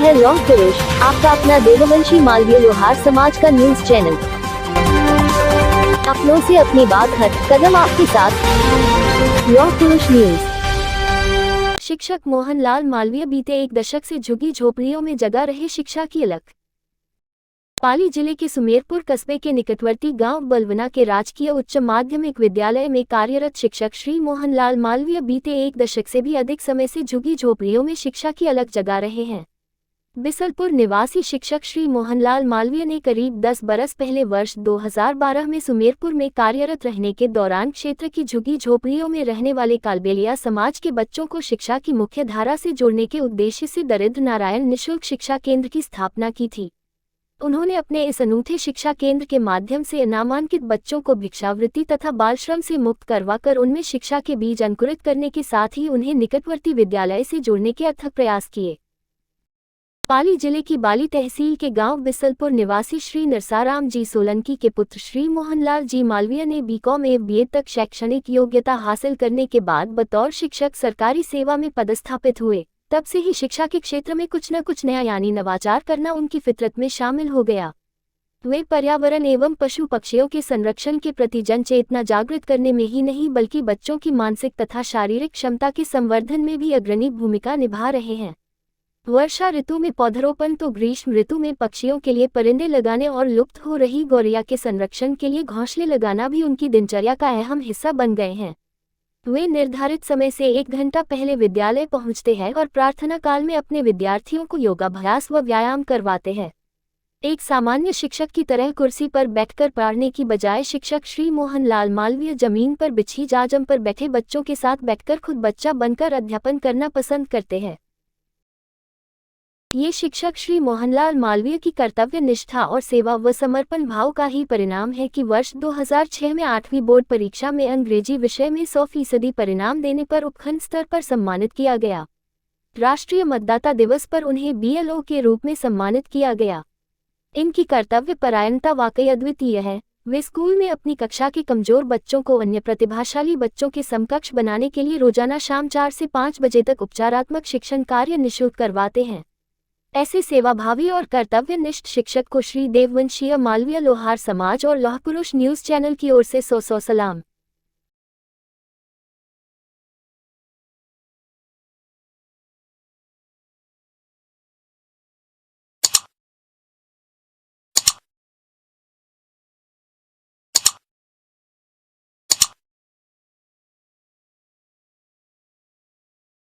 है लौह पुरुष, आपका अपना देववंशी मालवीय लोहार समाज का न्यूज चैनल। अपनों से अपनी बात हर कदम आपके साथ। लौह पुरुष न्यूज। शिक्षक मोहनलाल मालवीय बीते एक दशक से झुग्गी झोपड़ियों में जगा रहे शिक्षा की अलख। पाली जिले के सुमेरपुर कस्बे के निकटवर्ती गांव बलवना के राजकीय उच्च माध्यमिक विद्यालय में कार्यरत शिक्षक श्री मोहनलाल मालवीय बीते एक दशक से भी अधिक समय से झुग्गी झोपड़ियों में शिक्षा की अलख जगा रहे हैं। बिसलपुर निवासी शिक्षक श्री मोहनलाल मालवीय ने करीब 10 बरस पहले वर्ष 2012 में सुमेरपुर में कार्यरत रहने के दौरान क्षेत्र की झुग्गी झोपड़ियों में रहने वाले कालबेलिया समाज के बच्चों को शिक्षा की मुख्य धारा से जोड़ने के उद्देश्य से दरिद्र नारायण निःशुल्क शिक्षा केंद्र की स्थापना की थी। उन्होंने अपने इस अनूठे शिक्षा केंद्र के माध्यम से नामांकित बच्चों को भिक्षावृत्ति तथा बाल श्रम से मुक्त करवाकर उनमें शिक्षा के बीज अंकुरित करने के साथ ही उन्हें निकटवर्ती विद्यालय से जोड़ने के अथक प्रयास किए। पाली जिले की बाली तहसील के गांव बिसलपुर निवासी श्री नरसाराम जी सोलंकी के पुत्र श्री मोहनलाल जी मालवीय ने बीकॉम एवं बीएड तक शैक्षणिक योग्यता हासिल करने के बाद बतौर शिक्षक सरकारी सेवा में पदस्थापित हुए। तब से ही शिक्षा के क्षेत्र में कुछ न कुछ नया यानी नवाचार करना उनकी फितरत में शामिल हो गया। वे पर्यावरण एवं पशु पक्षियों के संरक्षण के प्रति जन चेतना जागृत करने में ही नहीं बल्कि बच्चों की मानसिक तथा शारीरिक क्षमता के संवर्धन में भी अग्रणी भूमिका निभा रहे हैं। वर्षा ऋतु में पौधरोपण तो ग्रीष्म ऋतु में पक्षियों के लिए परिंदे लगाने और लुप्त हो रही गौरैया के संरक्षण के लिए घोंसले लगाना भी उनकी दिनचर्या का अहम हिस्सा बन गए हैं। वे निर्धारित समय से 1 घंटा पहले विद्यालय पहुंचते हैं और प्रार्थना काल में अपने विद्यार्थियों को योगाभ्यास व व्यायाम करवाते हैं। एक सामान्य शिक्षक की तरह कुर्सी पर बैठकर पढ़ाने की बजाय शिक्षक श्री मोहनलाल मालवीय जमीन पर बिछी जाजम पर बैठे बच्चों के साथ बैठकर खुद बच्चा बनकर अध्यापन करना पसंद करते हैं। ये शिक्षक श्री मोहनलाल मालवीय की कर्तव्य निष्ठा और सेवा व समर्पण भाव का ही परिणाम है कि वर्ष 2006 में 8वीं बोर्ड परीक्षा में अंग्रेजी विषय में 100% परिणाम देने पर उपखंड स्तर पर सम्मानित किया गया। राष्ट्रीय मतदाता दिवस पर उन्हें BLO के रूप में सम्मानित किया गया। इनकी कर्तव्य परायणता वाकई अद्वितीय है। वे स्कूल में अपनी कक्षा के कमजोर बच्चों को अन्य प्रतिभाशाली बच्चों के समकक्ष बनाने के लिए रोजाना शाम 4 से 5 बजे तक उपचारात्मक शिक्षण कार्य निःशुल्क करवाते हैं। ऐसे सेवाभावी और कर्तव्यनिष्ठ शिक्षक को श्री देववंशीय मालवीय लोहार समाज और लौह पुरुष न्यूज चैनल की ओर से 100 सलाम।